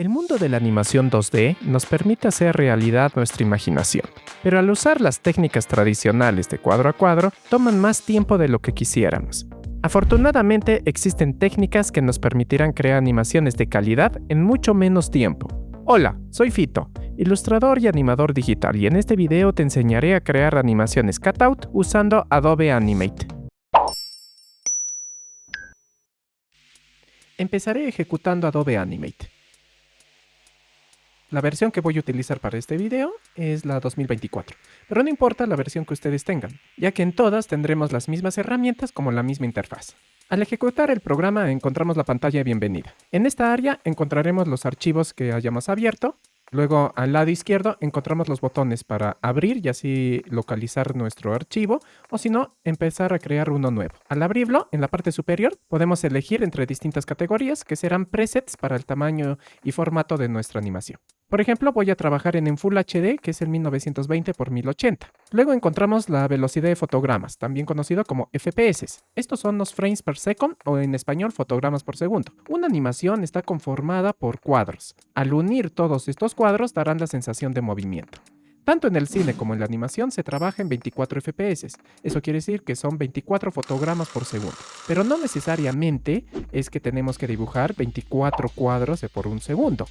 El mundo de la animación 2D nos permite hacer realidad nuestra imaginación, pero al usar las técnicas tradicionales de cuadro a cuadro, toman más tiempo de lo que quisiéramos. Afortunadamente, existen técnicas que nos permitirán crear animaciones de calidad en mucho menos tiempo. Hola, soy Fito, ilustrador y animador digital, y en este video te enseñaré a crear animaciones cutout usando Adobe Animate. Empezaré ejecutando Adobe Animate. La versión que voy a utilizar para este video es la 2024, pero no importa la versión que ustedes tengan, ya que en todas tendremos las mismas herramientas como la misma interfaz. Al ejecutar el programa encontramos la pantalla de bienvenida. En esta área encontraremos los archivos que hayamos abierto. Luego al lado izquierdo encontramos los botones para abrir y así localizar nuestro archivo, o si no, empezar a crear uno nuevo. Al abrirlo, en la parte superior podemos elegir entre distintas categorías que serán presets para el tamaño y formato de nuestra animación. Por ejemplo, voy a trabajar en Full HD, que es el 1920 x 1080. Luego encontramos la velocidad de fotogramas, también conocido como FPS. Estos son los frames per second, o en español, fotogramas por segundo. Una animación está conformada por cuadros. Al unir todos estos cuadros darán la sensación de movimiento. Tanto en el cine como en la animación se trabaja en 24 FPS. Eso quiere decir que son 24 fotogramas por segundo. Pero no necesariamente es que tenemos que dibujar 24 cuadros por un segundo.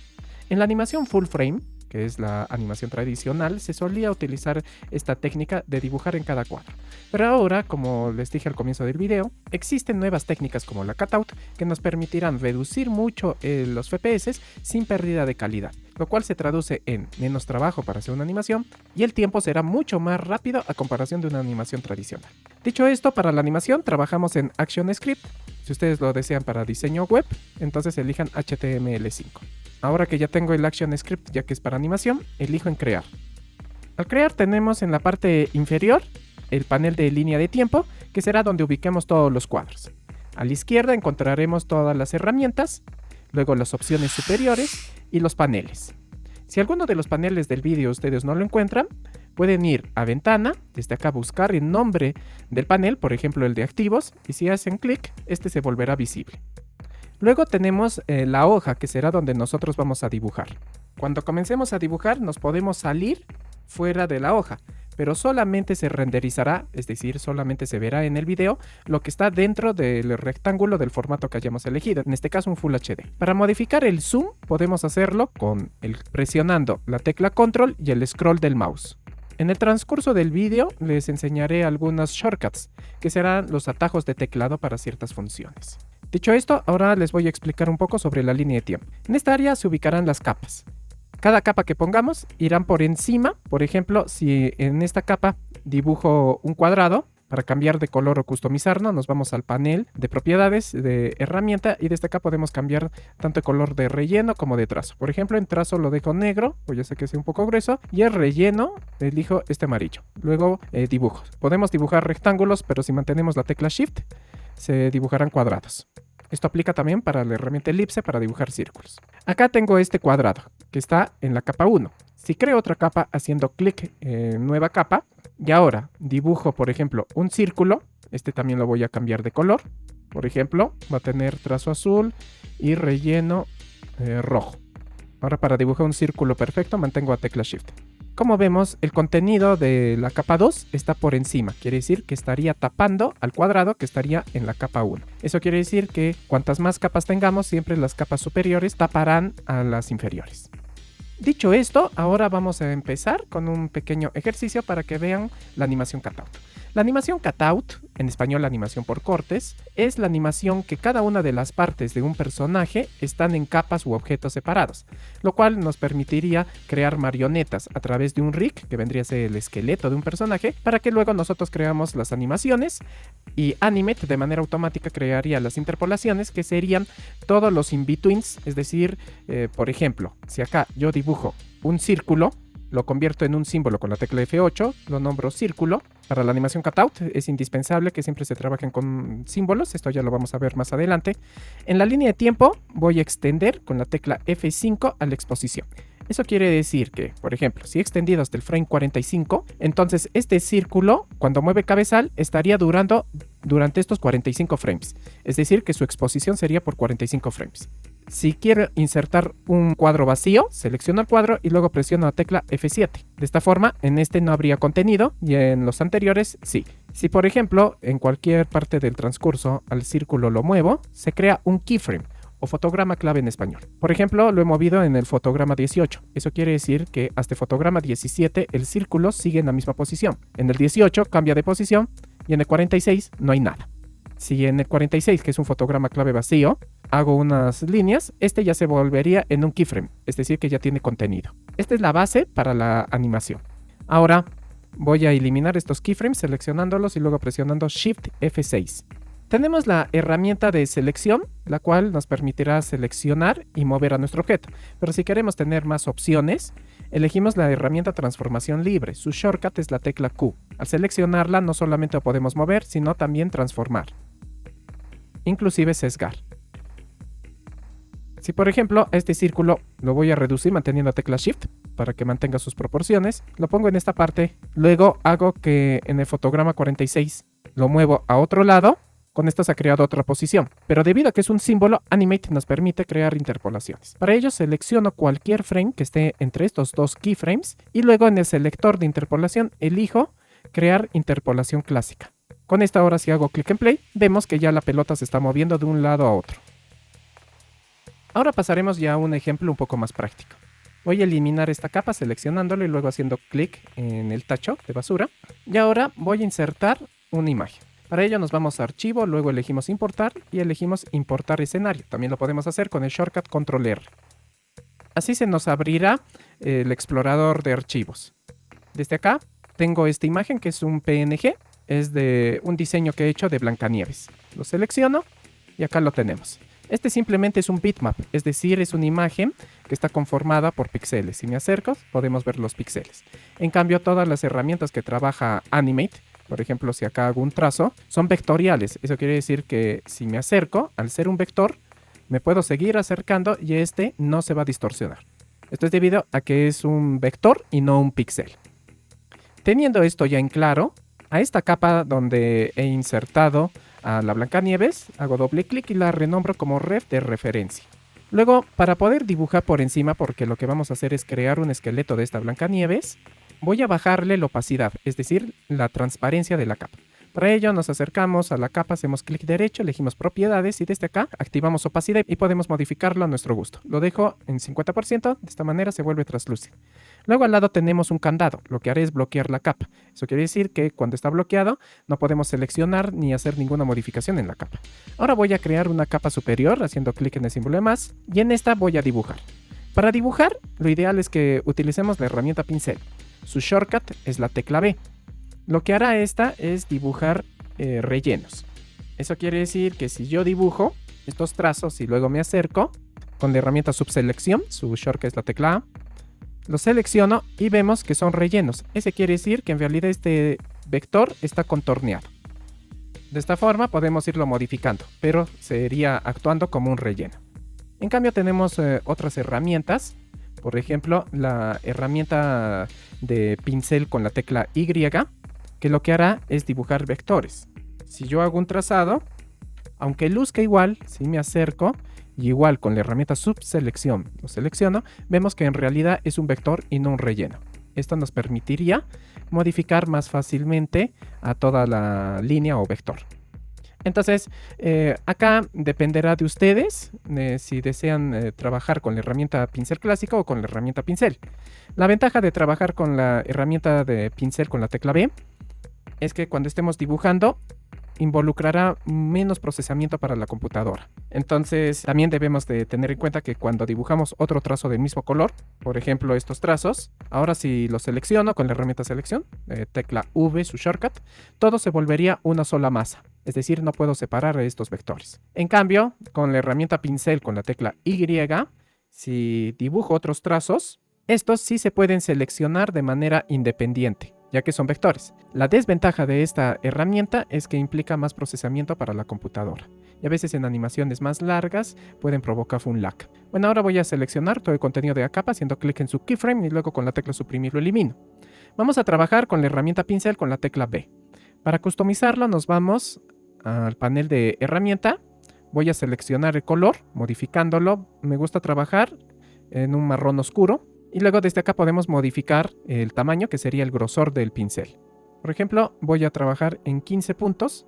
En la animación full frame, que es la animación tradicional, se solía utilizar esta técnica de dibujar en cada cuadro. Pero ahora, como les dije al comienzo del video, existen nuevas técnicas como la cutout que nos permitirán reducir mucho los FPS sin pérdida de calidad, lo cual se traduce en menos trabajo para hacer una animación y el tiempo será mucho más rápido a comparación de una animación tradicional. Dicho esto, para la animación trabajamos en ActionScript. Si ustedes lo desean para diseño web, entonces elijan HTML5. Ahora que ya tengo el ActionScript, ya que es para animación, elijo en crear. Al crear tenemos en la parte inferior el panel de línea de tiempo, que será donde ubiquemos todos los cuadros. A la izquierda encontraremos todas las herramientas, luego las opciones superiores y los paneles. Si alguno de los paneles del vídeo ustedes no lo encuentran, pueden ir a ventana, desde acá buscar el nombre del panel, por ejemplo el de activos, y si hacen clic, este se volverá visible. Luego tenemos la hoja, que será donde nosotros vamos a dibujar. Cuando comencemos a dibujar nos podemos salir fuera de la hoja, pero solamente se renderizará, es decir, solamente se verá en el video lo que está dentro del rectángulo del formato que hayamos elegido, en este caso un Full HD. Para modificar el zoom podemos hacerlo presionando la tecla control y el scroll del mouse. En el transcurso del vídeo les enseñaré algunos shortcuts, que serán los atajos de teclado para ciertas funciones. Dicho esto, ahora les voy a explicar un poco sobre la línea de tiempo. En esta área se ubicarán las capas. Cada capa que pongamos irán por encima. Por ejemplo, si en esta capa dibujo un cuadrado, para cambiar de color o customizarlo, nos vamos al panel de propiedades de herramienta y desde acá podemos cambiar tanto el color de relleno como de trazo. Por ejemplo, en trazo lo dejo negro, pues ya sé que es un poco grueso, y el relleno elijo este amarillo. Luego dibujo. Podemos dibujar rectángulos, pero si mantenemos la tecla Shift, se dibujarán cuadrados. Esto aplica también para la herramienta elipse para dibujar círculos. Acá tengo este cuadrado que está en la capa 1. Si creo otra capa haciendo clic en nueva capa y ahora dibujo, por ejemplo, un círculo, este también lo voy a cambiar de color. Por ejemplo, va a tener trazo azul y relleno rojo. Ahora para dibujar un círculo perfecto mantengo la tecla Shift. Como vemos, el contenido de la capa 2 está por encima. Quiere decir que estaría tapando al cuadrado que estaría en la capa 1. Eso quiere decir que cuantas más capas tengamos, siempre las capas superiores taparán a las inferiores. Dicho esto, ahora vamos a empezar con un pequeño ejercicio para que vean la animación cutout. La animación cutout, en español animación por cortes, es la animación que cada una de las partes de un personaje están en capas u objetos separados, lo cual nos permitiría crear marionetas a través de un rig, que vendría a ser el esqueleto de un personaje, para que luego nosotros creamos las animaciones y Animate de manera automática crearía las interpolaciones, que serían todos los in-betweens, es decir, por ejemplo, si acá yo dibujo un círculo, lo convierto en un símbolo con la tecla F8, lo nombro círculo. Para la animación cutout es indispensable que siempre se trabajen con símbolos, esto ya lo vamos a ver más adelante. En la línea de tiempo voy a extender con la tecla F5 a la exposición. Eso quiere decir que, por ejemplo, si he extendido hasta el frame 45, entonces este círculo, cuando mueve cabezal, estaría durante estos 45 frames. Es decir, que su exposición sería por 45 frames. Si quiero insertar un cuadro vacío, selecciono el cuadro y luego presiono la tecla F7. De esta forma, en este no habría contenido y en los anteriores sí. Si por ejemplo, en cualquier parte del transcurso al círculo lo muevo, se crea un keyframe o fotograma clave en español. Por ejemplo, lo he movido en el fotograma 18. Eso quiere decir que hasta el fotograma 17 el círculo sigue en la misma posición. En el 18 cambia de posición y en el 46 no hay nada. Si en el 46, que es un fotograma clave vacío, hago unas líneas, este ya se volvería en un keyframe, es decir que ya tiene contenido. Esta es la base para la animación. Ahora voy a eliminar estos keyframes seleccionándolos y luego presionando Shift F6. Tenemos la herramienta de selección, la cual nos permitirá seleccionar y mover a nuestro objeto. Pero si queremos tener más opciones, elegimos la herramienta transformación libre. Su shortcut es la tecla Q. Al seleccionarla no solamente lo podemos mover, sino también transformar. Inclusive sesgar. Si por ejemplo este círculo lo voy a reducir manteniendo la tecla Shift para que mantenga sus proporciones, lo pongo en esta parte, luego hago que en el fotograma 46 lo muevo a otro lado. Con esto se ha creado otra posición, pero debido a que es un símbolo, Animate nos permite crear interpolaciones. Para ello selecciono cualquier frame que esté entre estos dos keyframes y luego en el selector de interpolación elijo crear interpolación clásica. Con esta ahora si hago clic en play, vemos que ya la pelota se está moviendo de un lado a otro. Ahora pasaremos ya a un ejemplo un poco más práctico. Voy a eliminar esta capa seleccionándolo y luego haciendo clic en el tacho de basura. Y ahora voy a insertar una imagen. Para ello nos vamos a archivo, luego elegimos importar y elegimos importar escenario. También lo podemos hacer con el shortcut Control R. Así se nos abrirá el explorador de archivos. Desde acá tengo esta imagen que es un PNG, es de un diseño que he hecho de Blancanieves. Lo selecciono y acá lo tenemos. Este simplemente es un bitmap, es decir, es una imagen que está conformada por píxeles. Si me acerco, podemos ver los píxeles. En cambio, todas las herramientas que trabaja Animate, por ejemplo, si acá hago un trazo, son vectoriales. Eso quiere decir que si me acerco, al ser un vector, me puedo seguir acercando y este no se va a distorsionar. Esto es debido a que es un vector y no un píxel. Teniendo esto ya en claro, a esta capa donde he insertado a la Blancanieves, hago doble clic y la renombro como ref de referencia. Luego, para poder dibujar por encima, porque lo que vamos a hacer es crear un esqueleto de esta Blancanieves, voy a bajarle la opacidad, es decir, la transparencia de la capa. Para ello nos acercamos a la capa, hacemos clic derecho, elegimos propiedades y desde acá activamos opacidad y podemos modificarlo a nuestro gusto. Lo dejo en 50%, de esta manera se vuelve translúcido. Luego al lado tenemos un candado, lo que haré es bloquear la capa. Eso quiere decir que cuando está bloqueado no podemos seleccionar ni hacer ninguna modificación en la capa. Ahora voy a crear una capa superior haciendo clic en el símbolo de más y en esta voy a dibujar. Para dibujar, lo ideal es que utilicemos la herramienta pincel. Su shortcut es la tecla B. Lo que hará esta es dibujar rellenos. Eso quiere decir que si yo dibujo estos trazos y luego me acerco con la herramienta subselección, su shortcut es la tecla A, lo selecciono y vemos que son rellenos. Ese quiere decir que en realidad este vector está contorneado. De esta forma podemos irlo modificando, pero sería actuando como un relleno. En cambio tenemos otras herramientas. Por ejemplo, la herramienta de pincel con la tecla Y, que lo que hará es dibujar vectores. Si yo hago un trazado, aunque luzca igual, si me acerco, y igual con la herramienta subselección lo selecciono, vemos que en realidad es un vector y no un relleno. Esto nos permitiría modificar más fácilmente a toda la línea o vector. Entonces, acá dependerá de ustedes si desean trabajar con la herramienta pincel clásica o con la herramienta pincel. La ventaja de trabajar con la herramienta de pincel con la tecla B es que cuando estemos dibujando involucrará menos procesamiento para la computadora. Entonces, también debemos de tener en cuenta que cuando dibujamos otro trazo del mismo color, por ejemplo estos trazos, ahora si los selecciono con la herramienta selección, tecla V, su shortcut, todo se volvería una sola masa. Es decir, no puedo separar estos vectores. En cambio, con la herramienta pincel con la tecla Y, si dibujo otros trazos, estos sí se pueden seleccionar de manera independiente, ya que son vectores. La desventaja de esta herramienta es que implica más procesamiento para la computadora. Y a veces en animaciones más largas pueden provocar un lag. Bueno, ahora voy a seleccionar todo el contenido de la capa haciendo clic en su keyframe y luego con la tecla suprimir lo elimino. Vamos a trabajar con la herramienta pincel con la tecla B. Para customizarlo nos vamos al panel de herramienta, Voy a seleccionar el color, modificándolo. Me gusta trabajar en un marrón oscuro. Y luego desde acá podemos modificar el tamaño, que sería el grosor del pincel. Por ejemplo, voy a trabajar en 15 puntos.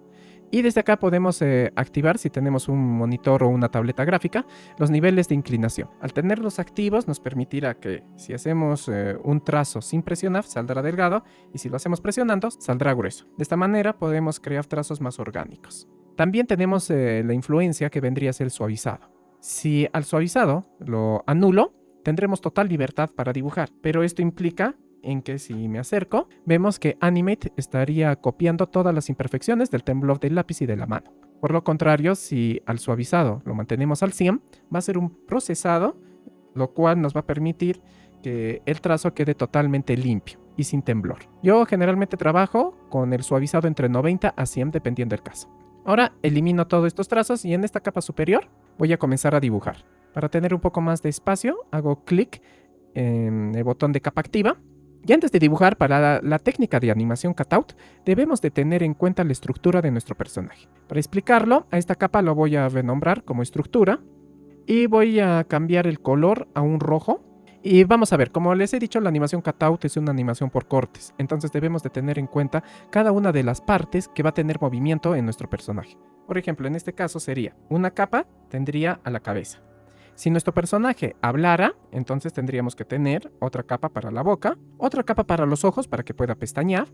Y desde acá podemos activar, si tenemos un monitor o una tableta gráfica, los niveles de inclinación. Al tenerlos activos nos permitirá que si hacemos un trazo sin presionar, saldrá delgado, y si lo hacemos presionando, saldrá grueso. De esta manera podemos crear trazos más orgánicos. También tenemos la influencia, que vendría a ser el suavizado. Si al suavizado lo anulo, tendremos total libertad para dibujar, pero esto implica en que si me acerco, vemos que Animate estaría copiando todas las imperfecciones del temblor del lápiz y de la mano. Por lo contrario, si al suavizado lo mantenemos al 100, va a ser un procesado, lo cual nos va a permitir que el trazo quede totalmente limpio y sin temblor. Yo generalmente trabajo con el suavizado entre 90 a 100 dependiendo del caso. Ahora elimino todos estos trazos y en esta capa superior voy a comenzar a dibujar. Para tener un poco más de espacio, hago clic en el botón de capa activa. Y antes de dibujar, para la técnica de animación cutout, debemos de tener en cuenta la estructura de nuestro personaje. Para explicarlo, a esta capa lo voy a renombrar como estructura y voy a cambiar el color a un rojo. Y vamos a ver, como les he dicho, la animación cutout es una animación por cortes, entonces debemos de tener en cuenta cada una de las partes que va a tener movimiento en nuestro personaje. Por ejemplo, en este caso sería una capa, tendría a la cabeza. Si nuestro personaje hablara, entonces tendríamos que tener otra capa para la boca, otra capa para los ojos para que pueda pestañear.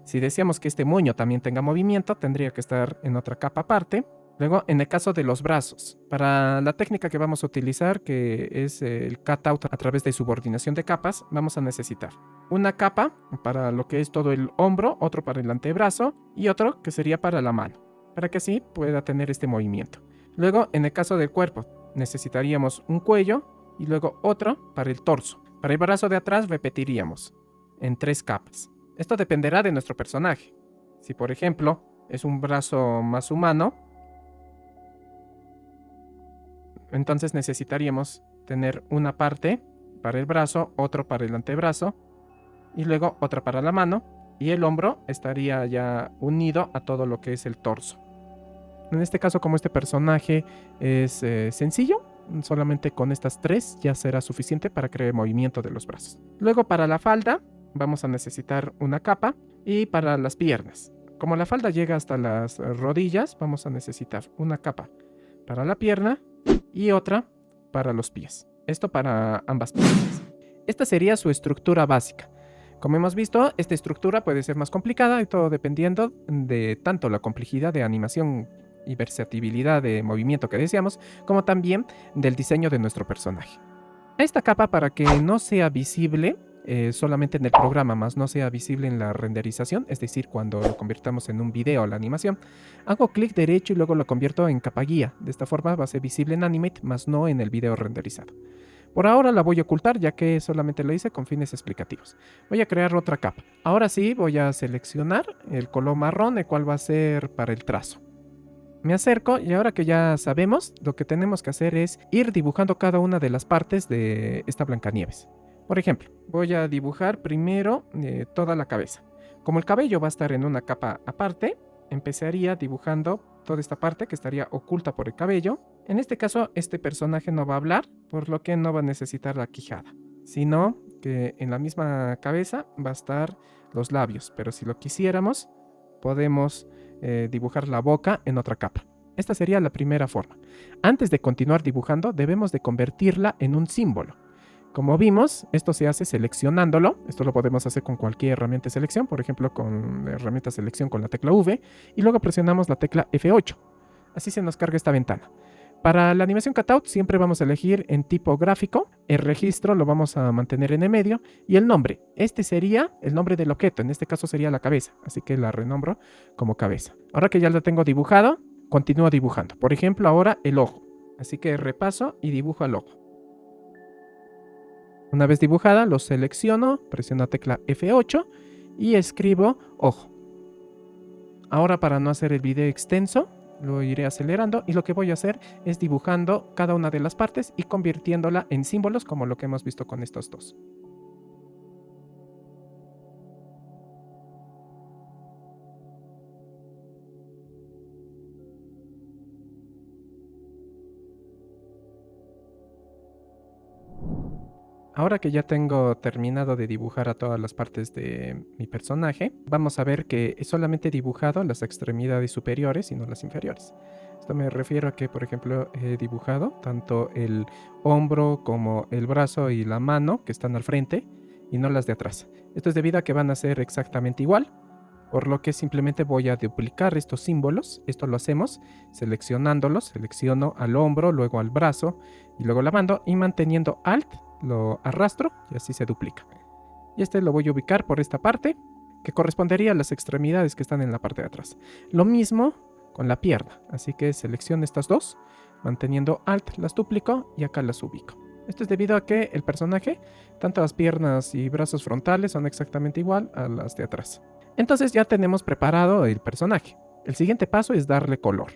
Si deseamos que este moño también tenga movimiento, tendría que estar en otra capa aparte. Luego, en el caso de los brazos, para la técnica que vamos a utilizar, que es el cutout a través de subordinación de capas, vamos a necesitar una capa para lo que es todo el hombro, otro para el antebrazo y otro que sería para la mano, para que así pueda tener este movimiento. Luego, en el caso del cuerpo, necesitaríamos un cuello y luego otro para el torso. Para el brazo de atrás repetiríamos en 3 capas. Esto dependerá de nuestro personaje. Si por ejemplo es un brazo más humano, entonces necesitaríamos tener una parte para el brazo, otro para el antebrazo y luego otra para la mano, y el hombro estaría ya unido a todo lo que es el torso. En este caso, como este personaje es sencillo, solamente con estas 3 ya será suficiente para crear el movimiento de los brazos. Luego, para la falda vamos a necesitar una capa, y para las piernas, como la falda llega hasta las rodillas, vamos a necesitar una capa para la pierna y otra para los pies. Esto para ambas piernas. Esta sería su estructura básica. Como hemos visto, esta estructura puede ser más complicada, y todo dependiendo de tanto la complejidad de animación y versatilidad de movimiento que deseamos, como también del diseño de nuestro personaje. Esta capa, para que no sea visible solamente en el programa, más no sea visible en la renderización, es decir, cuando lo convirtamos en un video o la animación, hago clic derecho y luego lo convierto en capa guía. De esta forma va a ser visible en Animate, más no en el video renderizado. Por ahora la voy a ocultar, ya que solamente lo hice con fines explicativos. Voy a crear otra capa. Ahora sí voy a seleccionar el color marrón, el cual va a ser para el trazo. Me acerco y ahora que ya sabemos, lo que tenemos que hacer es ir dibujando cada una de las partes de esta Blancanieves. Por ejemplo, voy a dibujar primero toda la cabeza. Como el cabello va a estar en una capa aparte, empezaría dibujando toda esta parte que estaría oculta por el cabello. En este caso, este personaje no va a hablar, por lo que no va a necesitar la quijada, sino que en la misma cabeza va a estar los labios. Pero si lo quisiéramos, podemos dibujar la boca en otra capa. Esta sería la primera forma. Antes de continuar dibujando, debemos de convertirla en un símbolo. Como vimos, esto se hace seleccionándolo. Esto lo podemos hacer con cualquier herramienta de selección, por ejemplo con la herramienta de selección con la tecla V, y luego presionamos la tecla F8. Así se nos carga esta ventana. Para la animación cutout siempre vamos a elegir en tipo gráfico, el registro lo vamos a mantener en el medio, y el nombre. Este sería el nombre del objeto, en este caso sería la cabeza, así que la renombro como cabeza. Ahora que ya lo tengo dibujado, continúo dibujando. Por ejemplo, ahora el ojo. Así que repaso y dibujo el ojo. Una vez dibujada, lo selecciono, presiono la tecla F8 y escribo ojo. Ahora, para no hacer el video extenso, lo iré acelerando, y lo que voy a hacer es dibujando cada una de las partes y convirtiéndola en símbolos, como lo que hemos visto con estos dos. Ahora que ya tengo terminado de dibujar a todas las partes de mi personaje, vamos a ver que he solamente dibujado las extremidades superiores y no las inferiores. Esto me refiero a que, por ejemplo, he dibujado tanto el hombro como el brazo y la mano que están al frente y no las de atrás. Esto es debido a que van a ser exactamente igual, por lo que simplemente voy a duplicar estos símbolos. Esto lo hacemos seleccionándolos, selecciono al hombro, luego al brazo y luego la mano, y manteniendo Alt lo arrastro y así se duplica. Y este lo voy a ubicar por esta parte, que correspondería a las extremidades que están en la parte de atrás. Lo mismo con la pierna, así que selecciono estas dos, manteniendo Alt las duplico y acá las ubico. Esto es debido a que el personaje, tanto las piernas y brazos frontales son exactamente igual a las de atrás. Entonces ya tenemos preparado el personaje. El siguiente paso es darle color.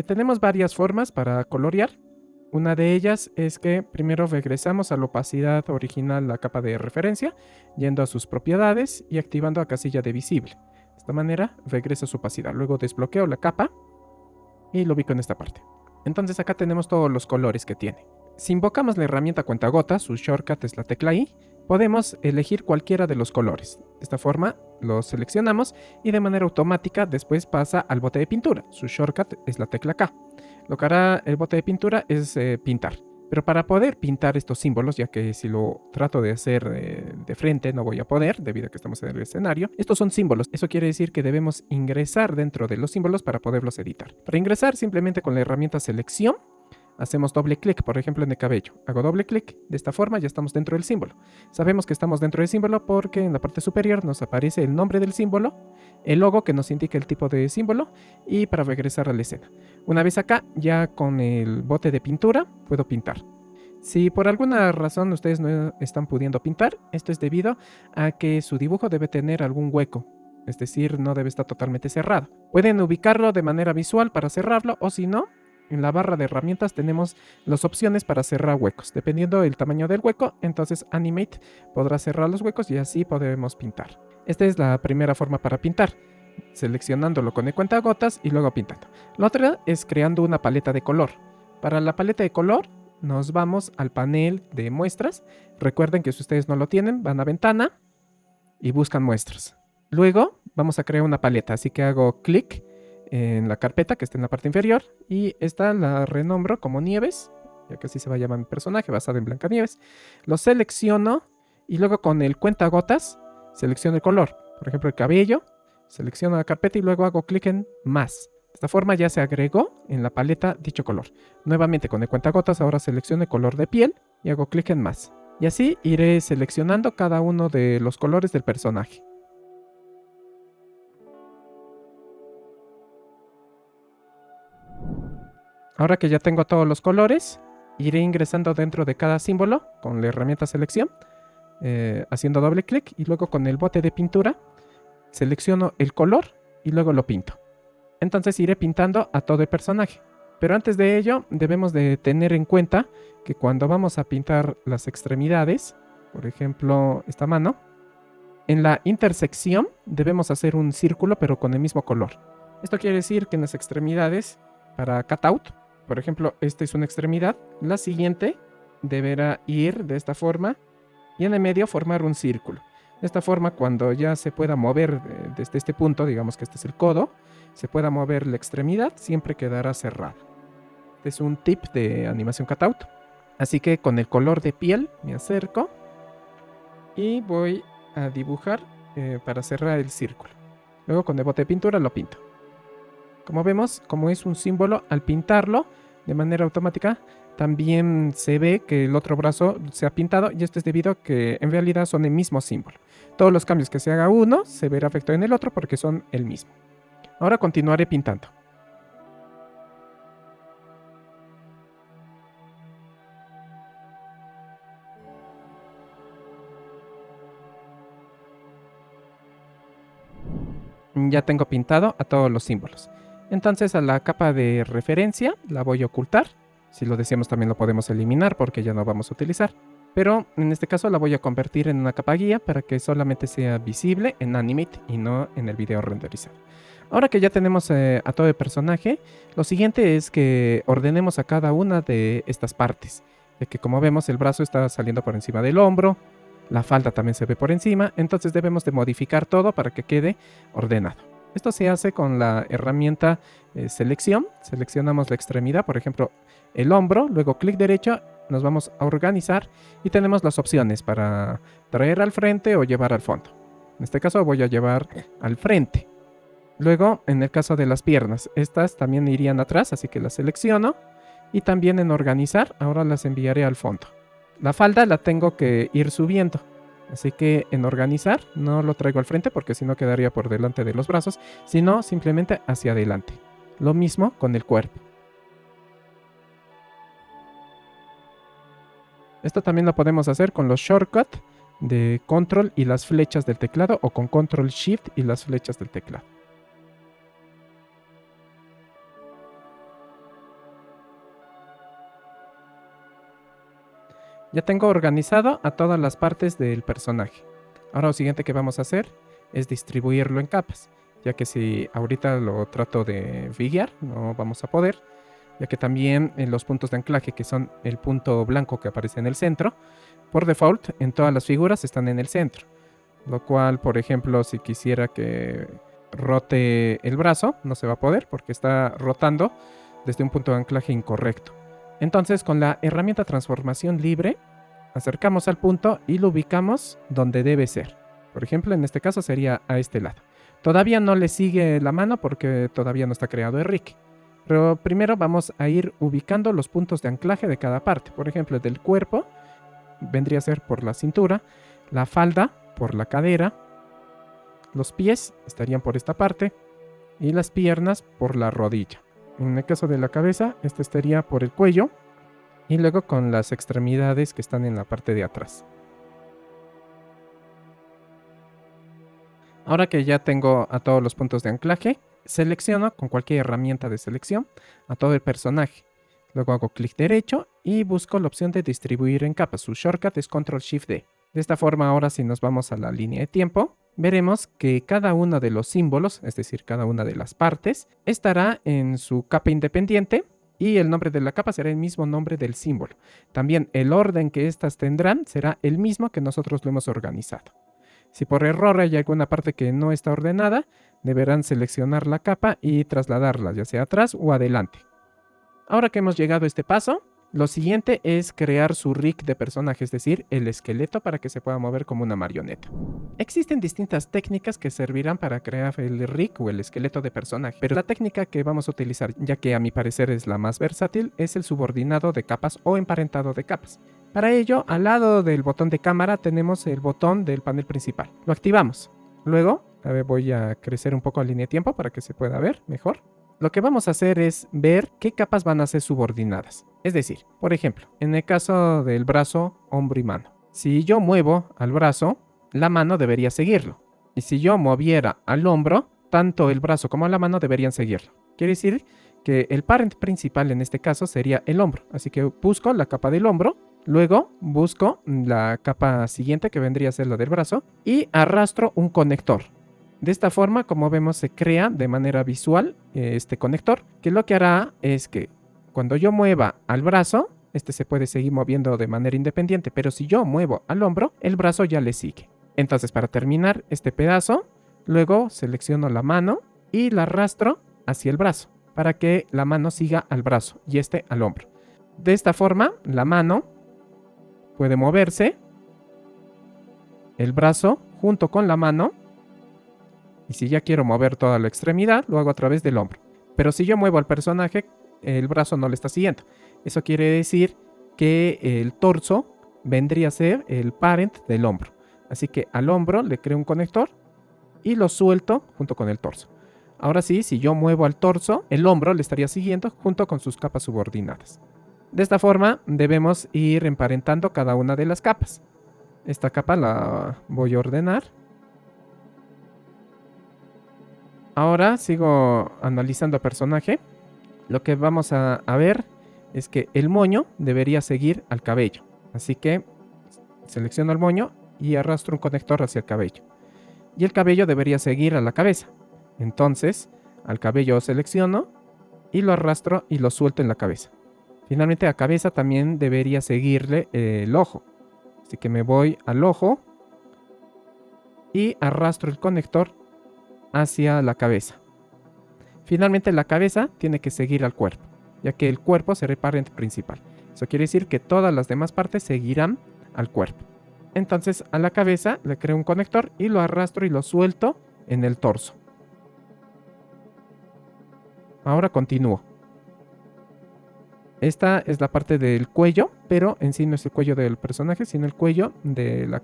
Tenemos varias formas para colorear. Una de ellas es que primero regresamos a la opacidad original, la capa de referencia, yendo a sus propiedades y activando la casilla de visible. De esta manera regresa su opacidad. Luego desbloqueo la capa y lo ubico en esta parte. Entonces acá tenemos todos los colores que tiene. Si invocamos la herramienta cuentagotas, su shortcut es la tecla I, podemos elegir cualquiera de los colores. De esta forma los seleccionamos y de manera automática después pasa al bote de pintura. Su shortcut es la tecla K. Lo que hará el bote de pintura es pintar. Pero para poder pintar estos símbolos, ya que si lo trato de hacer de frente no voy a poder, debido a que estamos en el escenario, estos son símbolos. Eso quiere decir que debemos ingresar dentro de los símbolos para poderlos editar. Para ingresar, simplemente con la herramienta selección, hacemos doble clic, por ejemplo en el cabello. Hago doble clic, de esta forma ya estamos dentro del símbolo. Sabemos que estamos dentro del símbolo porque en la parte superior nos aparece el nombre del símbolo, el logo que nos indica el tipo de símbolo y para regresar a la escena. Una vez acá, ya con el bote de pintura puedo pintar. Si por alguna razón ustedes no están pudiendo pintar, esto es debido a que su dibujo debe tener algún hueco. Es decir, no debe estar totalmente cerrado. Pueden ubicarlo de manera visual para cerrarlo o si no, en la barra de herramientas tenemos las opciones para cerrar huecos. Dependiendo del tamaño del hueco, entonces Animate podrá cerrar los huecos y así podremos pintar. Esta es la primera forma para pintar, seleccionándolo con el cuentagotas y luego pintando. La otra es creando una paleta de color. Para la paleta de color nos vamos al panel de muestras. Recuerden que si ustedes no lo tienen, van a ventana y buscan muestras. Luego vamos a crear una paleta, así que hago clic en la carpeta que está en la parte inferior y esta la renombro como Nieves, ya que así se va a llamar mi personaje basado en Blancanieves. Lo selecciono y luego con el cuentagotas selecciono el color, por ejemplo el cabello, selecciono la carpeta y luego hago clic en más. De esta forma ya se agregó en la paleta dicho color. Nuevamente con el cuentagotas ahora selecciono el color de piel y hago clic en más. Y así iré seleccionando cada uno de los colores del personaje. Ahora que ya tengo todos los colores, iré ingresando dentro de cada símbolo con la herramienta selección, haciendo doble clic y luego con el bote de pintura selecciono el color y luego lo pinto. Entonces iré pintando a todo el personaje. Pero antes de ello debemos de tener en cuenta que cuando vamos a pintar las extremidades, por ejemplo esta mano, en la intersección debemos hacer un círculo pero con el mismo color. Esto quiere decir que en las extremidades, para cutout, por ejemplo, esta es una extremidad, la siguiente deberá ir de esta forma y en el medio formar un círculo. De esta forma, cuando ya se pueda mover desde este punto, digamos que este es el codo, se pueda mover la extremidad, siempre quedará cerrada. Este es un tip de animación cutout. Así que con el color de piel me acerco y voy a dibujar para cerrar el círculo. Luego con el bote de pintura lo pinto. Como vemos, como es un símbolo, al pintarlo de manera automática, también se ve que el otro brazo se ha pintado y esto es debido a que en realidad son el mismo símbolo. Todos los cambios que se haga uno se verá afectado en el otro porque son el mismo. Ahora continuaré pintando. Ya tengo pintado a todos los símbolos. Entonces a la capa de referencia la voy a ocultar. Si lo deseamos también lo podemos eliminar porque ya no vamos a utilizar. Pero en este caso la voy a convertir en una capa guía para que solamente sea visible en Animate y no en el video renderizar. Ahora que ya tenemos a todo el personaje, lo siguiente es que ordenemos a cada una de estas partes. ya que como vemos el brazo está saliendo por encima del hombro, la falda también se ve por encima, entonces debemos de modificar todo para que quede ordenado. Esto se hace con la herramienta selección. Seleccionamos la extremidad, por ejemplo, el hombro, luego clic derecho, nos vamos a organizar y tenemos las opciones para traer al frente o llevar al fondo. En este caso voy a llevar al frente. Luego, en el caso de las piernas, estas también irían atrás, así que las selecciono. Y también en organizar, ahora las enviaré al fondo. La falda la tengo que ir subiendo. Así que en organizar no lo traigo al frente porque si no quedaría por delante de los brazos, sino simplemente hacia adelante. Lo mismo con el cuerpo. Esto también lo podemos hacer con los shortcuts de control y las flechas del teclado o con control shift y las flechas del teclado. Ya tengo organizado a todas las partes del personaje. Ahora lo siguiente que vamos a hacer es distribuirlo en capas, ya que si ahorita lo trato de figuear, no vamos a poder, ya que también en los puntos de anclaje, que son el punto blanco que aparece en el centro, por default en todas las figuras están en el centro. Lo cual, por ejemplo, si quisiera que rote el brazo, no se va a poder porque está rotando desde un punto de anclaje incorrecto. Entonces, con la herramienta transformación libre, acercamos al punto y lo ubicamos donde debe ser. Por ejemplo, en este caso sería a este lado. Todavía no le sigue la mano porque todavía no está creado el rig. Pero primero vamos a ir ubicando los puntos de anclaje de cada parte. Por ejemplo, del cuerpo vendría a ser por la cintura, la falda por la cadera, los pies estarían por esta parte y las piernas por la rodilla. En el caso de la cabeza, este estaría por el cuello y luego con las extremidades que están en la parte de atrás. Ahora que ya tengo a todos los puntos de anclaje, selecciono con cualquier herramienta de selección a todo el personaje. Luego hago clic derecho y busco la opción de distribuir en capas. Su shortcut es Ctrl Shift D. De esta forma, ahora si nos vamos a la línea de tiempo, veremos que cada uno de los símbolos, es decir, cada una de las partes, estará en su capa independiente y el nombre de la capa será el mismo nombre del símbolo. También el orden que estas tendrán será el mismo que nosotros lo hemos organizado. Si por error hay alguna parte que no está ordenada, deberán seleccionar la capa y trasladarla, ya sea atrás o adelante. Ahora que hemos llegado a este paso, lo siguiente es crear su rig de personaje, es decir, el esqueleto para que se pueda mover como una marioneta. Existen distintas técnicas que servirán para crear el rig o el esqueleto de personaje, pero la técnica que vamos a utilizar, ya que a mi parecer es la más versátil, es el subordinado de capas o emparentado de capas. Para ello, al lado del botón de cámara tenemos el botón del panel principal. Lo activamos. Luego, voy a crecer un poco la línea de tiempo para que se pueda ver mejor. Lo que vamos a hacer es ver qué capas van a ser subordinadas. Es decir, por ejemplo, en el caso del brazo, hombro y mano. Si yo muevo al brazo, la mano debería seguirlo. Y si yo moviera al hombro, tanto el brazo como la mano deberían seguirlo. Quiere decir que el parent principal en este caso sería el hombro. Así que busco la capa del hombro, luego busco la capa siguiente que vendría a ser la del brazo y arrastro un conector. De esta forma, como vemos, se crea de manera visual este conector, que lo que hará es que cuando yo mueva al brazo, este se puede seguir moviendo de manera independiente, pero si yo muevo al hombro, el brazo ya le sigue. Entonces, para terminar este pedazo, luego selecciono la mano y la arrastro hacia el brazo, para que la mano siga al brazo y este al hombro. De esta forma, la mano puede moverse, el brazo junto con la mano. Y si ya quiero mover toda la extremidad, lo hago a través del hombro. Pero si yo muevo al personaje, el brazo no le está siguiendo. Eso quiere decir que el torso vendría a ser el parent del hombro. Así que al hombro le creo un conector y lo suelto junto con el torso. Ahora sí, si yo muevo al torso, el hombro le estaría siguiendo junto con sus capas subordinadas. De esta forma debemos ir emparentando cada una de las capas. Esta capa la voy a ordenar. Ahora sigo analizando el personaje. Lo que vamos a ver es que el moño debería seguir al cabello. Así que selecciono el moño y arrastro un conector hacia el cabello. Y el cabello debería seguir a la cabeza. Entonces, al cabello selecciono y lo arrastro y lo suelto en la cabeza. Finalmente a cabeza también debería seguirle el ojo. Así que me voy al ojo y arrastro el conector hacia la cabeza. Finalmente la cabeza tiene que seguir al cuerpo, ya que el cuerpo será el parent principal. Eso quiere decir que todas las demás partes seguirán al cuerpo. Entonces a la cabeza le creo un conector y lo arrastro y lo suelto en el torso. Ahora continúo. Esta es la parte del cuello, pero en sí no es el cuello del personaje, sino el cuello de la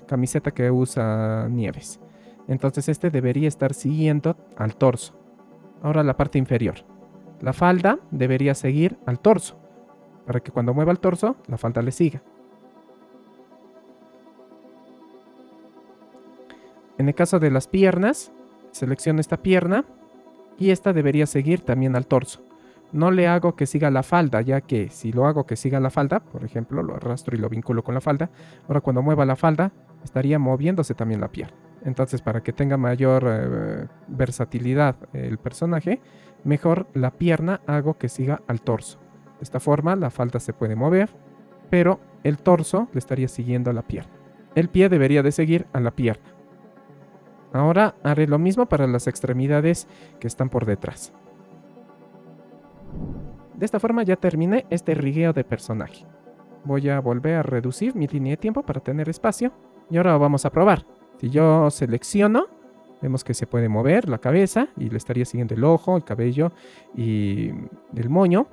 camiseta que usa Nieves. Entonces este debería estar siguiendo al torso. Ahora la parte inferior. La falda debería seguir al torso, para que cuando mueva el torso, la falda le siga. En el caso de las piernas, selecciono esta pierna y esta debería seguir también al torso. No le hago que siga la falda, ya que si lo hago que siga la falda, por ejemplo, lo arrastro y lo vinculo con la falda, ahora cuando mueva la falda, estaría moviéndose también la pierna. Entonces, para que tenga mayor versatilidad el personaje, mejor la pierna hago que siga al torso. De esta forma, la falda se puede mover, pero el torso le estaría siguiendo a la pierna. El pie debería de seguir a la pierna. Ahora haré lo mismo para las extremidades que están por detrás. De esta forma ya terminé este rigueo de personaje. Voy a volver a reducir mi línea de tiempo para tener espacio. Y ahora vamos a probar. Si yo selecciono, vemos que se puede mover la cabeza y le estaría siguiendo el ojo, el cabello y el moño.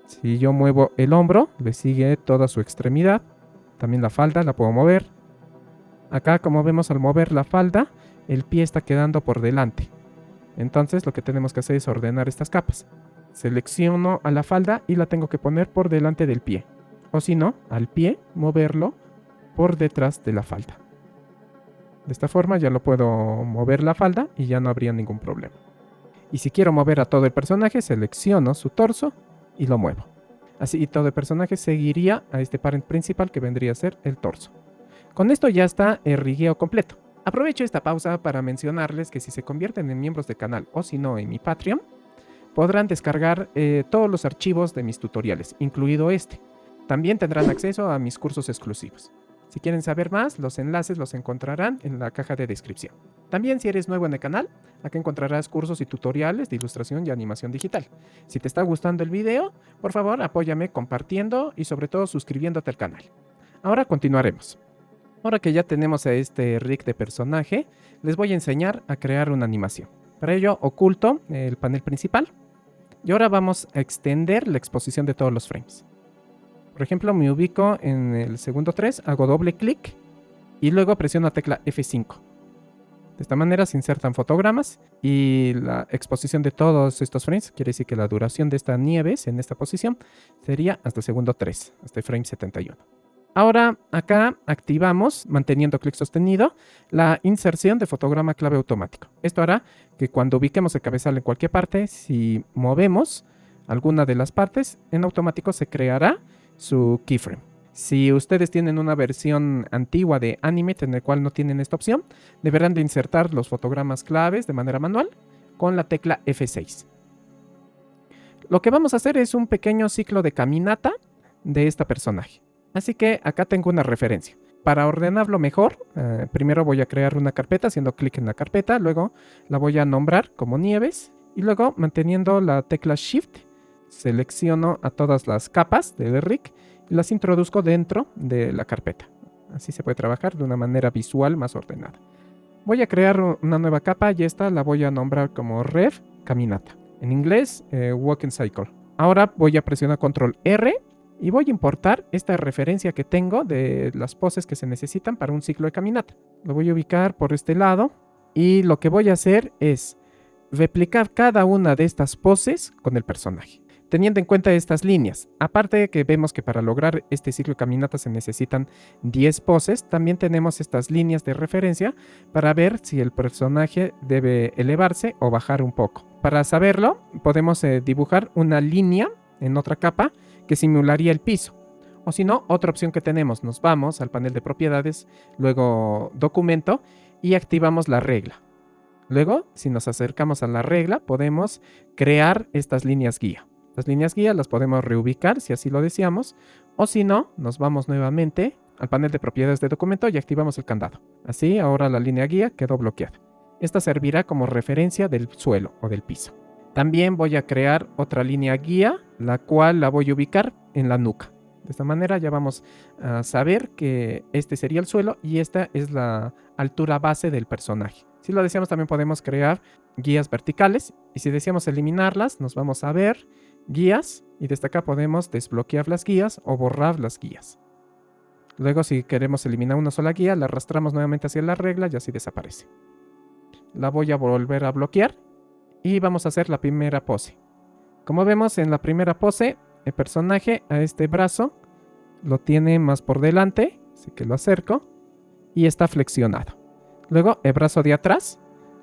Si yo muevo el hombro, le sigue toda su extremidad. También la falda la puedo mover. Acá, como vemos, al mover la falda, el pie está quedando por delante. Entonces lo que tenemos que hacer es ordenar estas capas. Selecciono a la falda y la tengo que poner por delante del pie. O si no, al pie, moverlo por detrás de la falda. De esta forma ya lo puedo mover la falda y ya no habría ningún problema. Y si quiero mover a todo el personaje, selecciono su torso y lo muevo. Así todo el personaje seguiría a este parent principal que vendría a ser el torso. Con esto ya está el rigueo completo. Aprovecho esta pausa para mencionarles que si se convierten en miembros del canal o si no en mi Patreon, podrán descargar todos los archivos de mis tutoriales, incluido este. También tendrán acceso a mis cursos exclusivos. Si quieren saber más, los enlaces los encontrarán en la caja de descripción. También si eres nuevo en el canal, acá encontrarás cursos y tutoriales de ilustración y animación digital. Si te está gustando el video, por favor apóyame compartiendo y sobre todo suscribiéndote al canal. Ahora continuaremos. Ahora que ya tenemos a este rig de personaje, les voy a enseñar a crear una animación. Para ello oculto el panel principal y ahora vamos a extender la exposición de todos los frames. Por ejemplo, me ubico en el segundo 3, hago doble clic y luego presiono la tecla F5. De esta manera se insertan fotogramas y la exposición de todos estos frames, quiere decir que la duración de esta Nieves en esta posición sería hasta el segundo 3, hasta el frame 71. Ahora acá activamos, manteniendo clic sostenido, la inserción de fotograma clave automático. Esto hará que cuando ubiquemos el cabezal en cualquier parte, si movemos alguna de las partes, en automático se creará su keyframe. Si ustedes tienen una versión antigua de Animate en el cual no tienen esta opción, deberán de insertar los fotogramas claves de manera manual con la tecla F6. Lo que vamos a hacer es un pequeño ciclo de caminata de este personaje. Así que acá tengo una referencia. Para ordenarlo mejor, primero voy a crear una carpeta haciendo clic en la carpeta, luego la voy a nombrar como Nieves y luego manteniendo la tecla Shift selecciono a todas las capas del rig y las introduzco dentro de la carpeta. Así se puede trabajar de una manera visual más ordenada. Voy a crear una nueva capa y esta la voy a nombrar como Rev Caminata. En inglés, Walking Cycle. Ahora voy a presionar Control R y voy a importar esta referencia que tengo de las poses que se necesitan para un ciclo de caminata. Lo voy a ubicar por este lado y lo que voy a hacer es replicar cada una de estas poses con el personaje, teniendo en cuenta estas líneas. Aparte de que vemos que para lograr este ciclo de caminata se necesitan 10 poses, también tenemos estas líneas de referencia para ver si el personaje debe elevarse o bajar un poco. Para saberlo, podemos dibujar una línea en otra capa que simularía el piso. O si no, otra opción que tenemos, nos vamos al panel de propiedades, luego documento y activamos la regla. Luego, si nos acercamos a la regla, podemos crear estas líneas guía. Las líneas guía las podemos reubicar si así lo deseamos, o si no, nos vamos nuevamente al panel de propiedades de documento y activamos el candado. Así, ahora la línea guía quedó bloqueada. Esta servirá como referencia del suelo o del piso. También voy a crear otra línea guía, la cual la voy a ubicar en la nuca. De esta manera ya vamos a saber que este sería el suelo y esta es la altura base del personaje. Si lo deseamos, también podemos crear guías verticales, y si deseamos eliminarlas, nos vamos a ver guías, y desde acá podemos desbloquear las guías o borrar las guías. Luego, si queremos eliminar una sola guía, la arrastramos nuevamente hacia la regla y así desaparece. La voy a volver a bloquear y vamos a hacer la primera pose. Como vemos en la primera pose, el personaje a este brazo lo tiene más por delante, así que lo acerco y está flexionado. Luego el brazo de atrás,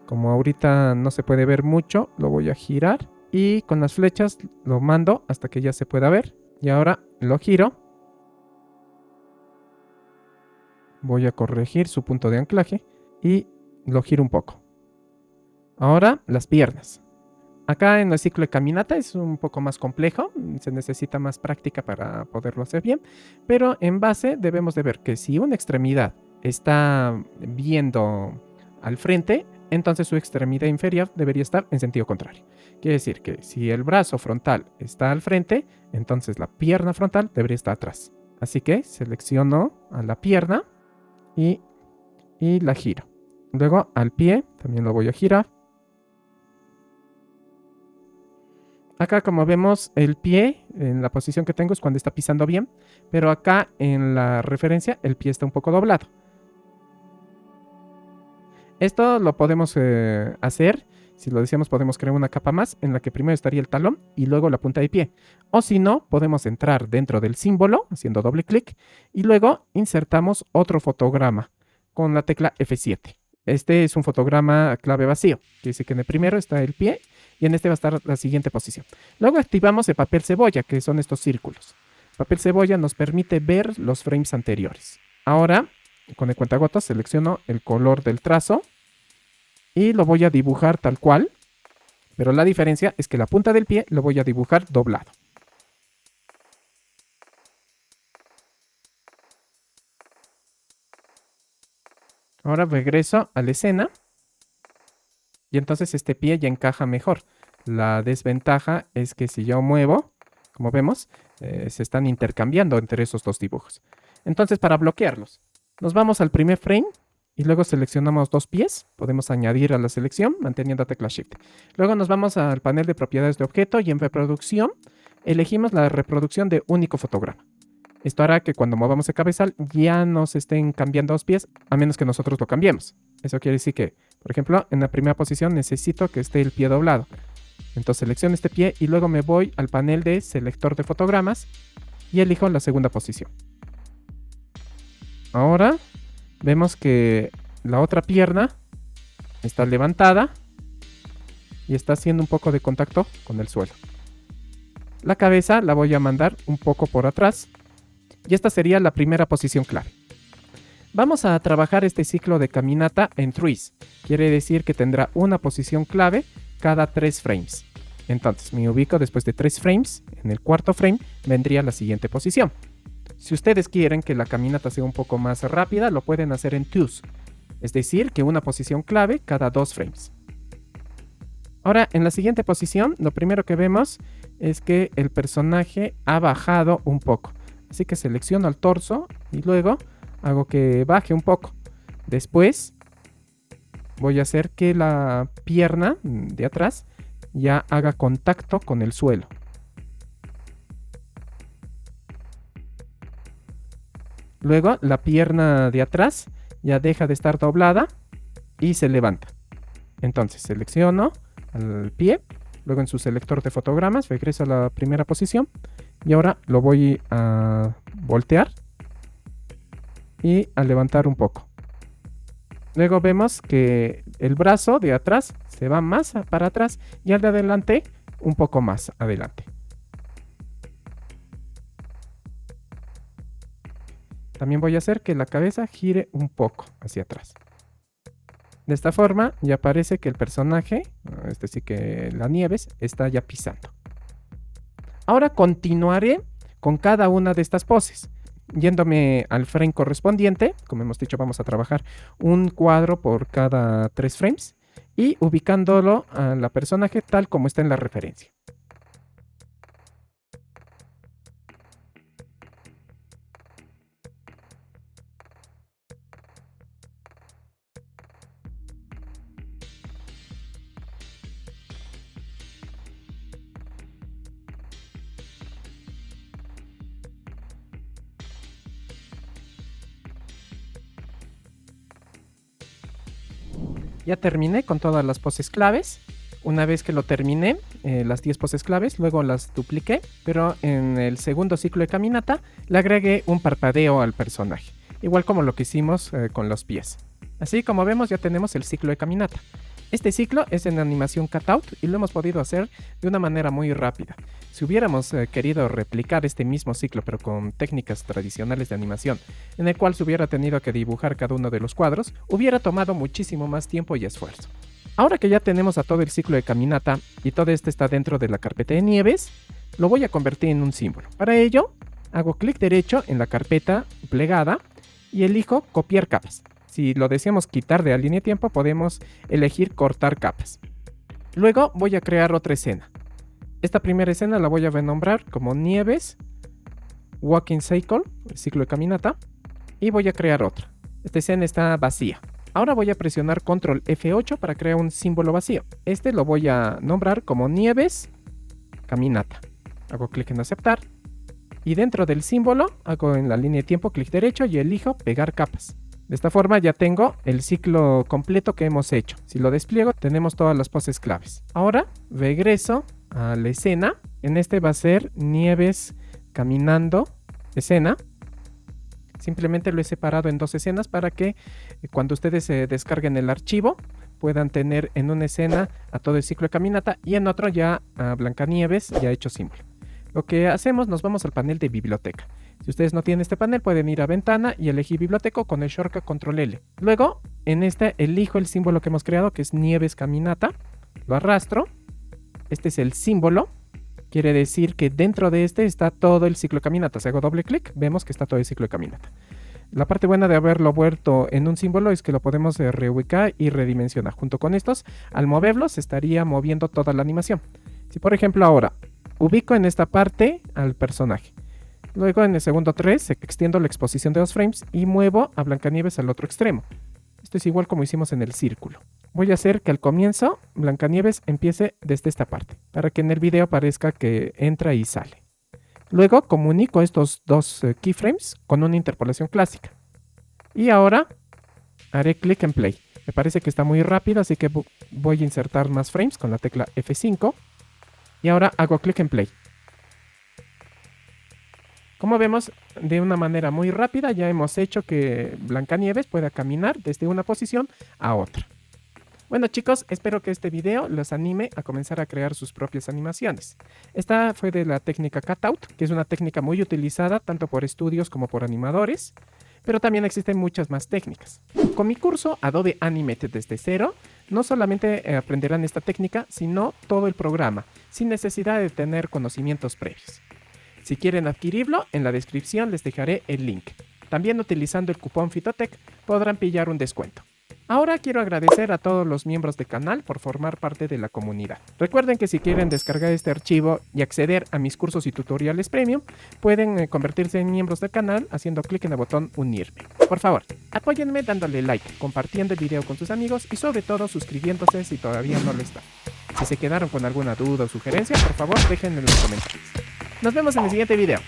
como ahorita no se puede ver mucho, lo voy a girar y con las flechas lo mando hasta que ya se pueda ver. Y ahora lo giro. Voy a corregir su punto de anclaje y lo giro un poco. Ahora las piernas. Acá en el ciclo de caminata es un poco más complejo, se necesita más práctica para poderlo hacer bien, pero en base debemos de ver que si una extremidad está viendo al frente, entonces su extremidad inferior debería estar en sentido contrario. Quiere decir que si el brazo frontal está al frente, entonces la pierna frontal debería estar atrás. Así que selecciono a la pierna y la giro. Luego al pie también lo voy a girar. Acá, como vemos, el pie en la posición que tengo es cuando está pisando bien, pero acá en la referencia el pie está un poco doblado. Esto lo podemos hacer, si lo deseamos podemos crear una capa más en la que primero estaría el talón y luego la punta de pie. O si no, podemos entrar dentro del símbolo haciendo doble clic y luego insertamos otro fotograma con la tecla F7. Este es un fotograma clave vacío, que dice que en el primero está el pie y en este va a estar la siguiente posición. Luego activamos el papel cebolla, que son estos círculos. El papel cebolla nos permite ver los frames anteriores. Ahora, con el cuentagotas, selecciono el color del trazo y lo voy a dibujar tal cual, pero la diferencia es que la punta del pie lo voy a dibujar doblado. Ahora regreso a la escena y entonces este pie ya encaja mejor. La desventaja es que si yo muevo, como vemos, se están intercambiando entre esos dos dibujos. Entonces, para bloquearlos, nos vamos al primer frame y luego seleccionamos dos pies. Podemos añadir a la selección manteniendo tecla Shift. Luego nos vamos al panel de propiedades de objeto y en reproducción elegimos la reproducción de único fotograma. Esto hará que cuando movamos el cabezal ya no se estén cambiando los pies, a menos que nosotros lo cambiemos. Eso quiere decir que, por ejemplo, en la primera posición necesito que esté el pie doblado. Entonces selecciono este pie y luego me voy al panel de selector de fotogramas y elijo la segunda posición. Ahora vemos que la otra pierna está levantada y está haciendo un poco de contacto con el suelo. La cabeza la voy a mandar un poco por atrás y esta sería la primera posición clave. Vamos a trabajar este ciclo de caminata en threes. Quiere decir que tendrá una posición clave cada 3 frames. Entonces me ubico después de 3 frames. En el cuarto frame vendría la siguiente posición. Si ustedes quieren que la caminata sea un poco más rápida, lo pueden hacer en twos. Es decir, que una posición clave cada 2 frames. Ahora, en la siguiente posición, lo primero que vemos es que el personaje ha bajado un poco. Así que selecciono el torso y luego hago que baje un poco. Después voy a hacer que la pierna de atrás ya haga contacto con el suelo. Luego la pierna de atrás ya deja de estar doblada y se levanta. Entonces selecciono al pie, luego en su selector de fotogramas regreso a la primera posición y ahora lo voy a voltear y a levantar un poco. Luego vemos que el brazo de atrás se va más para atrás y el de adelante un poco más adelante. También voy a hacer que la cabeza gire un poco hacia atrás. De esta forma ya parece que el personaje, es decir que la Nieves, está ya pisando. Ahora continuaré con cada una de estas poses, yéndome al frame correspondiente. Como hemos dicho, vamos a trabajar un cuadro por cada 3 frames y ubicándolo a la personaje tal como está en la referencia. Ya terminé con todas las poses claves. Una vez que lo terminé, las 10 poses claves, luego las dupliqué, pero en el segundo ciclo de caminata le agregué un parpadeo al personaje, igual como lo que hicimos con los pies. Así como vemos, ya tenemos el ciclo de caminata. Este ciclo es en animación cutout y lo hemos podido hacer de una manera muy rápida. Si hubiéramos querido replicar este mismo ciclo pero con técnicas tradicionales de animación, en el cual se hubiera tenido que dibujar cada uno de los cuadros, hubiera tomado muchísimo más tiempo y esfuerzo. Ahora que ya tenemos a todo el ciclo de caminata y todo este está dentro de la carpeta de nieves, lo voy a convertir en un símbolo. Para ello, hago clic derecho en la carpeta plegada y elijo copiar capas. Si lo deseamos quitar de la línea de tiempo, podemos elegir cortar capas. Luego voy a crear otra escena. Esta primera escena la voy a renombrar como Nieves Walking Cycle, el ciclo de caminata, y voy a crear otra. Esta escena está vacía. Ahora voy a presionar Control F8 para crear un símbolo vacío. Este lo voy a nombrar como Nieves Caminata. Hago clic en aceptar. Y dentro del símbolo, hago en la línea de tiempo clic derecho y elijo pegar capas. De esta forma ya tengo el ciclo completo que hemos hecho. Si lo despliego, tenemos todas las poses claves. Ahora regreso a la escena. En este va a ser Nieves Caminando escena. Simplemente lo he separado en 2 escenas para que cuando ustedes descarguen el archivo puedan tener en una escena a todo el ciclo de caminata y en otro ya a Blancanieves ya hecho símbolo. Lo que hacemos, nos vamos al panel de biblioteca. Si ustedes no tienen este panel, pueden ir a ventana y elegir biblioteca con el shortcut Control L. Luego, en este elijo el símbolo que hemos creado, que es Nieves Caminata. Lo arrastro. Este es el símbolo. Quiere decir que dentro de este está todo el ciclo de caminata. Si hago doble clic, vemos que está todo el ciclo de caminata. La parte buena de haberlo vuelto en un símbolo es que lo podemos reubicar y redimensionar. Junto con estos, al moverlos, se estaría moviendo toda la animación. Si por ejemplo ahora ubico en esta parte al personaje. Luego en el segundo 3 extiendo la exposición de 2 frames y muevo a Blancanieves al otro extremo. Esto es igual como hicimos en el círculo. Voy a hacer que al comienzo Blancanieves empiece desde esta parte, para que en el video parezca que entra y sale. Luego comunico estos 2 keyframes con una interpolación clásica. Y ahora haré clic en play. Me parece que está muy rápido, así que voy a insertar más frames con la tecla F5. Y ahora hago clic en play. Como vemos, de una manera muy rápida ya hemos hecho que Blancanieves pueda caminar desde una posición a otra. Bueno chicos, espero que este video los anime a comenzar a crear sus propias animaciones. Esta fue de la técnica cutout, que es una técnica muy utilizada tanto por estudios como por animadores, pero también existen muchas más técnicas. Con mi curso Adobe Animate desde cero, no solamente aprenderán esta técnica, sino todo el programa, sin necesidad de tener conocimientos previos. Si quieren adquirirlo, en la descripción les dejaré el link. También utilizando el cupón Fitotech podrán pillar un descuento. Ahora quiero agradecer a todos los miembros del canal por formar parte de la comunidad. Recuerden que si quieren descargar este archivo y acceder a mis cursos y tutoriales premium, pueden convertirse en miembros del canal haciendo clic en el botón unirme. Por favor, apóyenme dándole like, compartiendo el video con sus amigos y sobre todo suscribiéndose si todavía no lo están. Si se quedaron con alguna duda o sugerencia, por favor déjenme en los comentarios. Nos vemos en el siguiente video.